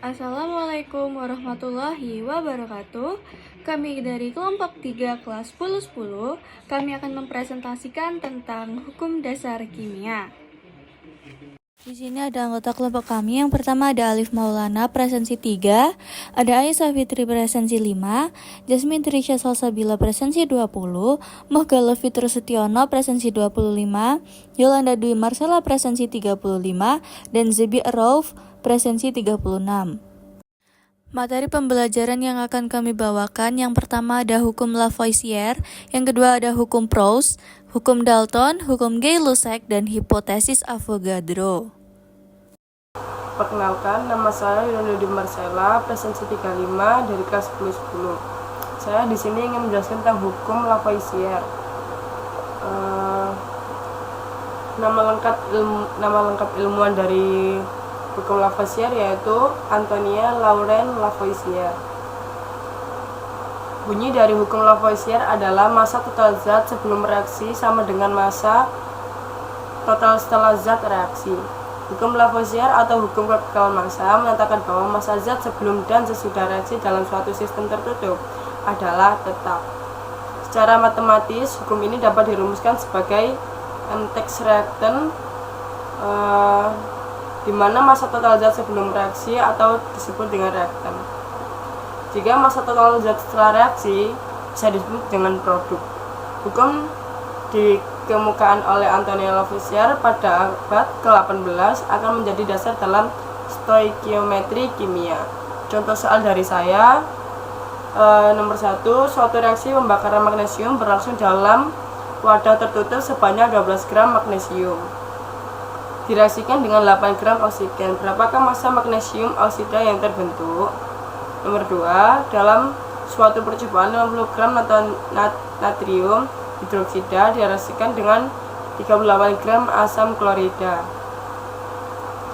Assalamualaikum warahmatullahi wabarakatuh. Kami dari kelompok 3 kelas 10-10, kami akan mempresentasikan tentang hukum dasar kimia. Di sini ada anggota kelompok kami. Yang pertama ada Alif Maulana presensi 3, ada Aisyah Fitri presensi 5, Jasmine Trisha Salsabila presensi 20, Mohgalo Fitru Setiono presensi 25, Yolanda Dwi Marsala presensi 35, dan Zebi Rauf presensi 36. Materi pembelajaran yang akan kami bawakan, yang pertama ada hukum Lavoisier, yang kedua ada hukum Proust, hukum Dalton, hukum Gay-Lussac, dan hipotesis Avogadro. Perkenalkan, nama saya Yolanda Dwi Marsala, presensi 35 dari kelas 10-10. Saya di sini ingin menjelaskan tentang hukum Lavoisier. Nama lengkap ilmuwan dari hukum Lavoisier yaitu Antoine Laurent Lavoisier. Bunyi dari hukum Lavoisier adalah massa total zat sebelum reaksi sama dengan massa total setelah zat reaksi. Hukum Lavoisier atau hukum kekekalan massa menyatakan bahwa massa zat sebelum dan sesudah reaksi dalam suatu sistem tertutup adalah tetap. Secara matematis, hukum ini dapat dirumuskan sebagai Mtex reactant, di mana massa total zat sebelum reaksi atau disebut dengan reaktan. Jika massa total zat setelah reaksi bisa disebut dengan produk. Hukum dikemukakan oleh Antoine Lavoisier pada abad ke-18 akan menjadi dasar dalam stoikiometri kimia. Contoh soal dari saya, nomor 1, suatu reaksi pembakaran magnesium berlangsung dalam wadah tertutup sebanyak 12 gram magnesium. Direaksikan dengan 8 gram oksigen. Berapakah massa magnesium oksida yang terbentuk? Nomor 2, dalam suatu percobaan 50 gram natrium hidroksida direaksikan dengan 38 gram asam klorida.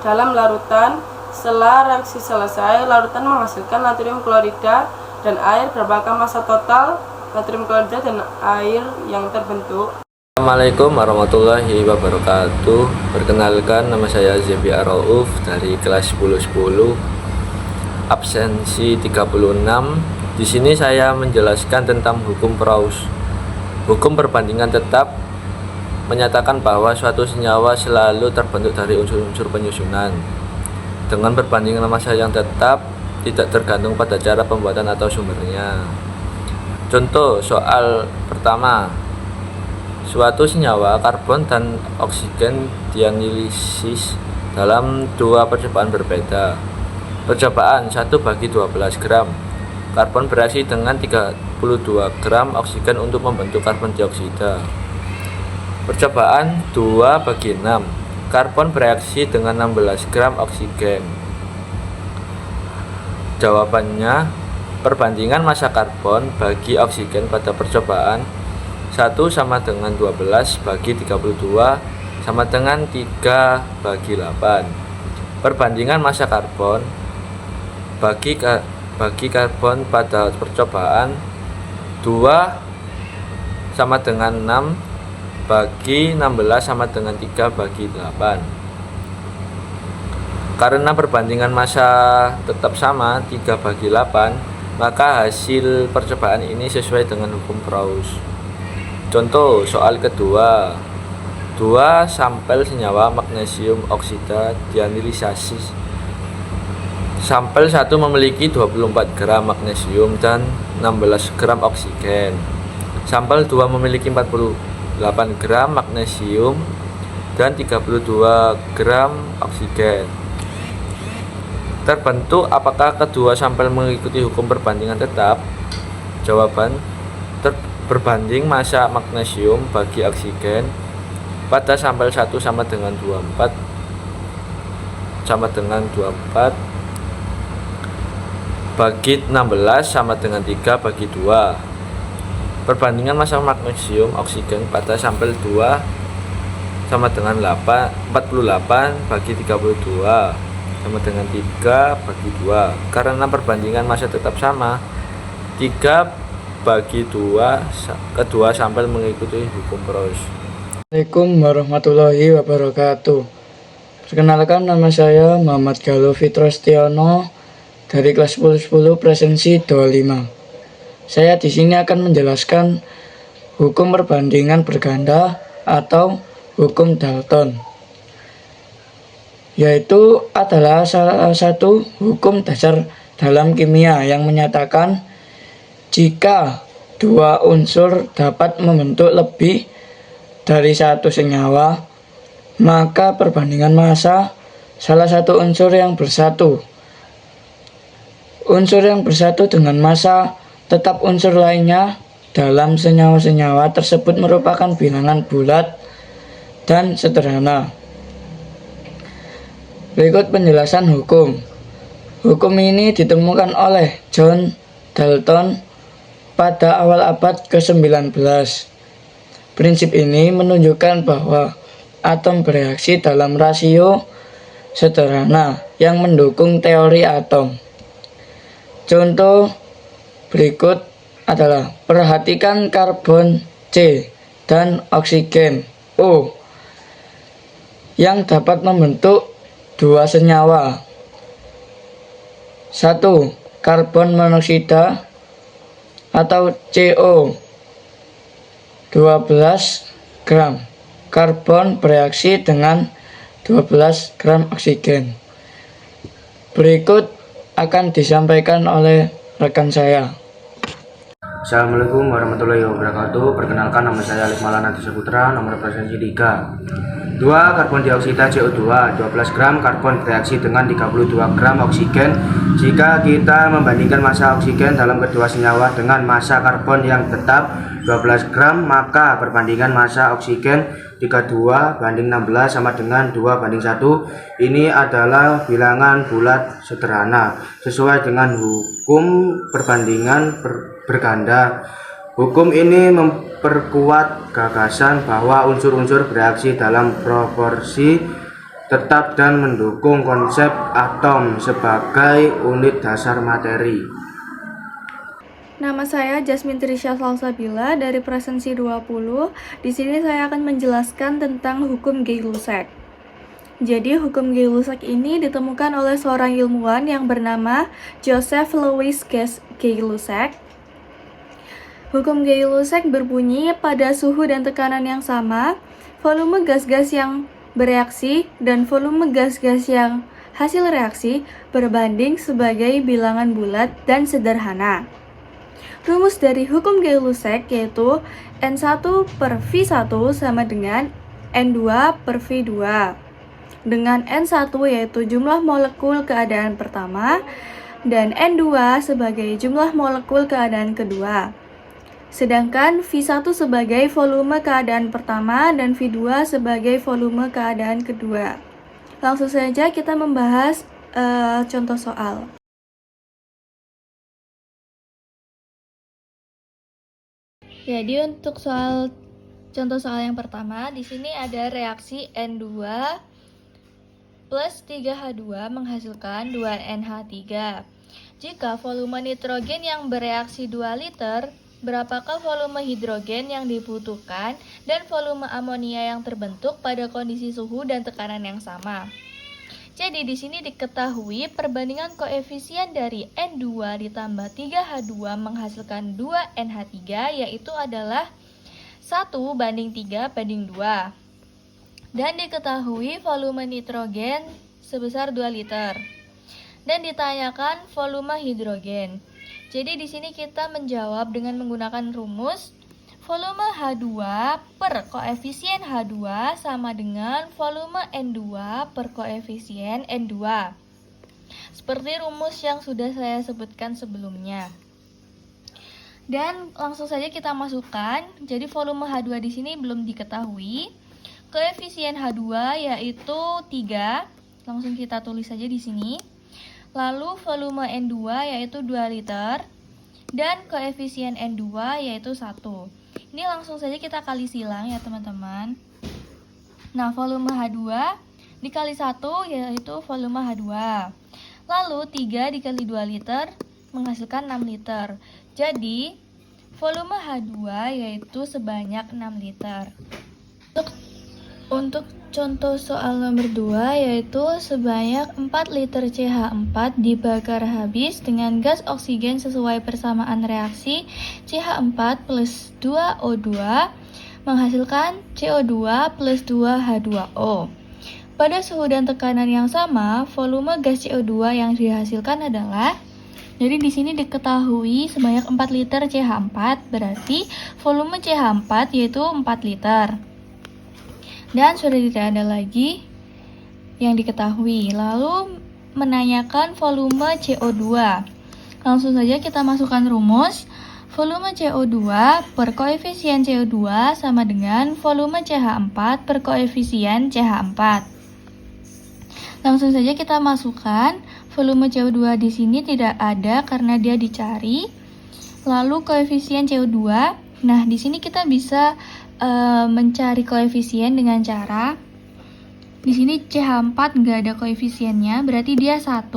Dalam larutan, setelah reaksi selesai, larutan menghasilkan natrium klorida dan air. Berapakah massa total natrium klorida dan air yang terbentuk? Assalamualaikum warahmatullahi wabarakatuh. Perkenalkan, nama saya Zebi Rauf dari kelas 10-10, absensi 36. Di sini saya menjelaskan tentang hukum Proust. Hukum perbandingan tetap menyatakan bahwa suatu senyawa selalu terbentuk dari unsur-unsur penyusunan. Dengan perbandingan massa yang tetap tidak tergantung pada cara pembuatan atau sumbernya. Contoh soal pertama. Suatu senyawa karbon dan oksigen dianalisis dalam dua percobaan berbeda. Percobaan 1/12 gram. Karbon bereaksi dengan 32 gram oksigen untuk membentuk karbon dioksida. Percobaan 2/6. Karbon bereaksi dengan 16 gram oksigen. Jawabannya, perbandingan massa karbon bagi oksigen pada percobaan 1 sama dengan 12 bagi 32 sama dengan 3/8. Perbandingan massa karbon bagi karbon pada percobaan 2 sama dengan 6 bagi 16 sama dengan 3/8. Karena perbandingan massa tetap sama 3/8, maka hasil percobaan ini sesuai dengan hukum Proust. Contoh soal kedua, 2 sampel senyawa magnesium oksida dianalisis. Sampel 1 memiliki 24 gram magnesium dan 16 gram oksigen. Sampel 2 memiliki 48 gram magnesium dan 32 gram oksigen. Terbentuk apakah kedua sampel mengikuti hukum perbandingan tetap? Jawaban, berbanding massa magnesium bagi oksigen pada sampel 1 sama dengan 24 bagi 16 sama dengan 3/2. Perbandingan massa magnesium oksigen pada sampel 2 sama dengan 48 bagi 32 sama dengan 3/2. Karena perbandingan massa tetap sama, 3/2 kedua sampel mengikuti hukum Proust. Assalamualaikum warahmatullahi wabarakatuh. Perkenalkan, nama saya Muhammad Galo Fitro Setiono dari kelas 10 presensi 25. Saya di sini akan menjelaskan hukum perbandingan berganda atau hukum Dalton, yaitu adalah salah satu hukum dasar dalam kimia yang menyatakan jika dua unsur dapat membentuk lebih dari satu senyawa, maka perbandingan massa salah satu unsur yang bersatu dengan massa tetap unsur lainnya dalam senyawa-senyawa tersebut merupakan bilangan bulat dan sederhana. Berikut penjelasan hukum. Hukum ini ditemukan oleh John Dalton pada awal abad ke-19. Prinsip ini menunjukkan bahwa atom bereaksi dalam rasio sederhana yang mendukung teori atom. Contoh berikut adalah perhatikan karbon C dan oksigen O yang dapat membentuk dua senyawa. 1. Karbon monoksida atau CO 12 gram karbon bereaksi dengan 12 gram oksigen. Berikut akan disampaikan oleh rekan saya. Assalamualaikum warahmatullahi wabarakatuh. Perkenalkan, nama saya Alif Maulana Saputra, nomor presensi 3. 2. Karbon dioksida CO2 12 gram karbon bereaksi dengan 32 gram oksigen. Jika kita membandingkan massa oksigen dalam kedua senyawa dengan massa karbon yang tetap 12 gram, maka perbandingan massa oksigen 32 banding 16 sama dengan 2 banding 1. Ini adalah bilangan bulat sederhana sesuai dengan hukum perbandingan berganda. Hukum ini memperkuat gagasan bahwa unsur-unsur bereaksi dalam proporsi tetap dan mendukung konsep atom sebagai unit dasar materi. Nama saya Jasmine Trisha Salsabila dari presensi 20. Di sini saya akan menjelaskan tentang hukum Gay-Lussac. Jadi hukum Gay-Lussac ini ditemukan oleh seorang ilmuwan yang bernama Joseph Louis Gay-Lussac. Hukum Gay-Lussac berbunyi pada suhu dan tekanan yang sama, volume gas-gas yang bereaksi dan volume gas-gas yang hasil reaksi berbanding sebagai bilangan bulat dan sederhana. Rumus dari hukum Gay-Lussac yaitu N1 per V1 sama dengan N2 per V2, dengan N1 yaitu jumlah molekul keadaan pertama dan N2 sebagai jumlah molekul keadaan kedua. Sedangkan V1 sebagai volume keadaan pertama dan V2 sebagai volume keadaan kedua. Langsung saja kita membahas contoh soal. Jadi untuk contoh soal yang pertama, di sini ada reaksi N2 plus 3H2 menghasilkan 2NH3. Jika volume nitrogen yang bereaksi 2 liter, berapakah volume hidrogen yang dibutuhkan dan volume amonia yang terbentuk pada kondisi suhu dan tekanan yang sama? Jadi di sini diketahui perbandingan koefisien dari N2 ditambah 3H2 menghasilkan 2NH3 yaitu adalah 1 banding 3 banding 2. Dan diketahui volume nitrogen sebesar 2 liter. Dan ditanyakan volume hidrogen. Jadi di sini kita menjawab dengan menggunakan rumus volume H2 per koefisien H2 sama dengan volume N2 per koefisien N2. Seperti rumus yang sudah saya sebutkan sebelumnya. Dan langsung saja kita masukkan. Jadi volume H2 di sini belum diketahui. Koefisien H2 yaitu 3. Langsung kita tulis saja di sini. Lalu volume N2 yaitu 2 liter dan koefisien N2 yaitu 1. Ini langsung saja kita kali silang ya teman-teman. Nah, volume H2 dikali 1 yaitu volume H2. Lalu 3 dikali 2 liter menghasilkan 6 liter. Jadi volume H2 yaitu sebanyak 6 liter. Untuk Contoh soal nomor 2 yaitu sebanyak 4 liter CH4 dibakar habis dengan gas oksigen sesuai persamaan reaksi CH4 plus 2O2 menghasilkan CO2 plus 2H2O. Pada suhu dan tekanan yang sama, volume gas CO2 yang dihasilkan adalah, jadi di sini diketahui sebanyak 4 liter CH4, berarti volume CH4 yaitu 4 liter. Dan sudah tidak ada lagi yang diketahui. Lalu menanyakan volume CO2. Langsung saja kita masukkan rumus. Volume CO2 per koefisien CO2 sama dengan volume CH4 per koefisien CH4. Langsung saja kita masukkan. Volume CO2 di sini tidak ada karena dia dicari. Lalu koefisien CO2. Nah, di sini kita bisa mencari koefisien dengan cara di sini CH4 nggak ada koefisiennya, berarti dia 1.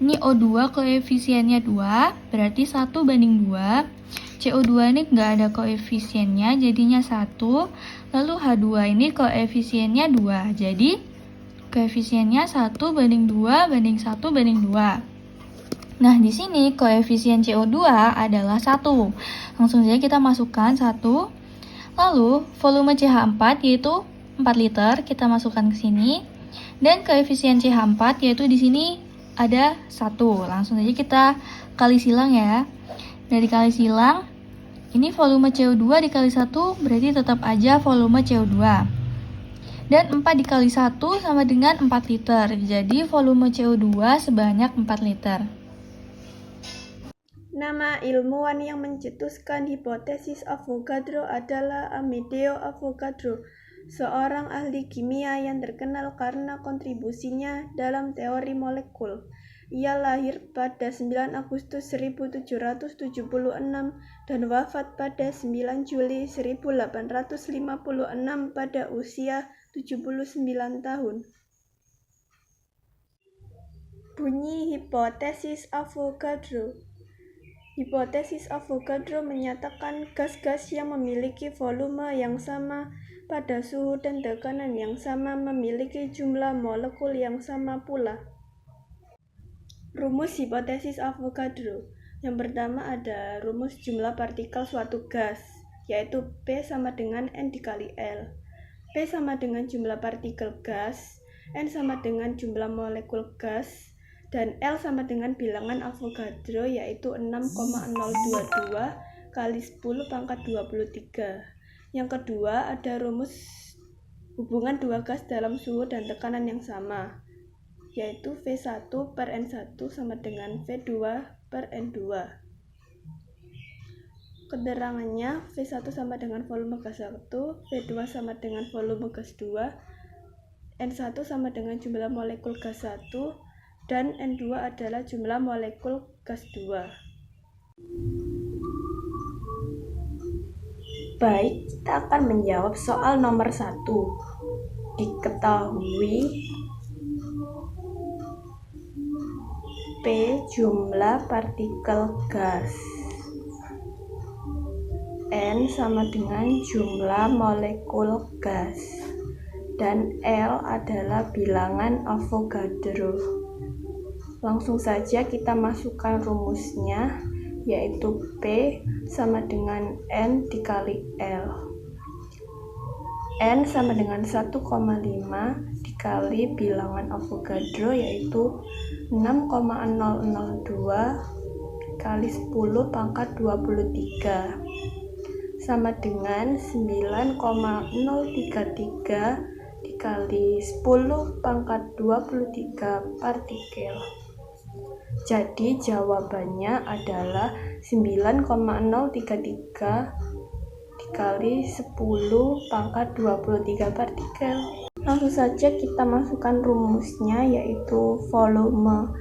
Ini O2 koefisiennya 2, berarti 1 banding 2. CO2 ini nggak ada koefisiennya, jadinya 1. Lalu H2 ini koefisiennya 2, jadi koefisiennya 1 banding 2 banding 1 banding 2. Nah, di sini koefisien CO2 adalah 1. Langsung saja kita masukkan 1. Lalu, volume CH4 yaitu 4 liter, kita masukkan ke sini. Dan koefisien CH4 yaitu di sini ada 1. Langsung saja kita kali silang ya. Dari kali silang, ini volume CO2 dikali 1 berarti tetap aja volume CO2. Dan 4 dikali 1 sama dengan 4 liter. Jadi volume CO2 sebanyak 4 liter. Nama ilmuwan yang mencetuskan hipotesis Avogadro adalah Amedeo Avogadro, seorang ahli kimia yang terkenal karena kontribusinya dalam teori molekul. Ia lahir pada 9 Agustus 1776 dan wafat pada 9 Juli 1856 pada usia 79 tahun. Bunyi hipotesis Avogadro. Hipotesis Avogadro menyatakan gas-gas yang memiliki volume yang sama pada suhu dan tekanan yang sama memiliki jumlah molekul yang sama pula. Rumus hipotesis Avogadro. Yang pertama ada rumus jumlah partikel suatu gas, yaitu P sama dengan N dikali L. P sama dengan jumlah partikel gas, N sama dengan jumlah molekul gas, dan L sama dengan bilangan Avogadro yaitu 6,022 kali 10 pangkat 23. Yang kedua ada rumus hubungan dua gas dalam suhu dan tekanan yang sama, yaitu V1 per N1 sama dengan V2 per N2. Keterangannya V1 sama dengan volume gas 1, V2 sama dengan volume gas 2, N1 sama dengan jumlah molekul gas 1, dan N2 adalah jumlah molekul gas 2. Baik, kita akan menjawab soal nomor 1. Diketahui P jumlah partikel gas, N sama dengan jumlah molekul gas, dan L adalah bilangan Avogadro. Langsung saja kita masukkan rumusnya, yaitu P sama dengan N dikali L. N sama dengan 1,5 dikali bilangan Avogadro, yaitu 6,002 kali 10 pangkat 23 sama dengan 9,033 dikali 10 pangkat 23 partikel. Jadi jawabannya adalah 9,033 dikali 10 pangkat 23 partikel. Langsung saja kita masukkan rumusnya, yaitu volume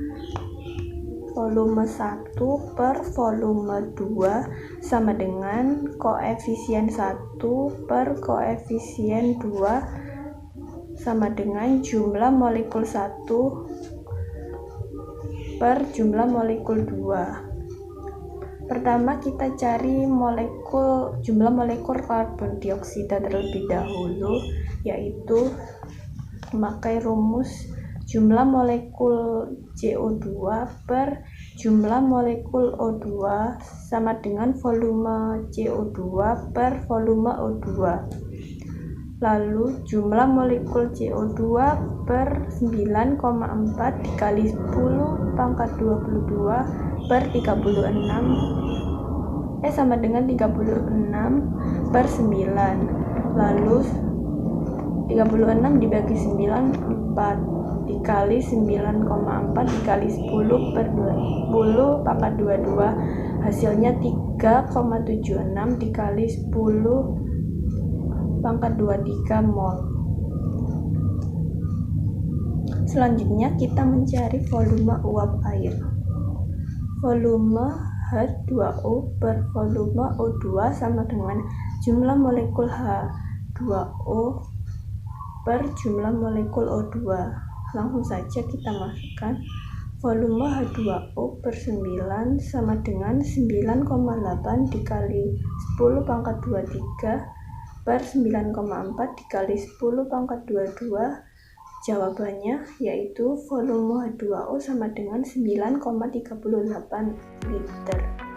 1 per volume 2 sama dengan koefisien 1 per koefisien 2 sama dengan jumlah molekul 1 per jumlah molekul 2. Pertama kita cari jumlah molekul karbon dioksida terlebih dahulu, yaitu memakai rumus jumlah molekul CO2 per jumlah molekul O2 sama dengan volume CO2 per volume O2. Lalu jumlah molekul CO2 per 9,4 dikali 10 pangkat 22 per 36 sama dengan 36 per 9. Lalu 36 dibagi 9 4 dikali 9,4 dikali 10 per 20 pangkat 22, hasilnya 3,76 dikali 10 pangkat 23 mol. Selanjutnya kita mencari volume uap air. Volume H2O per volume O2 sama dengan jumlah molekul H2O per jumlah molekul O2. Langsung saja kita masukkan volume H2O per 9 sama dengan 9,8 dikali 10 pangkat 23 per 9,4 dikali 10 pangkat 22. Jawabannya yaitu volume H2O sama dengan 9,38 liter.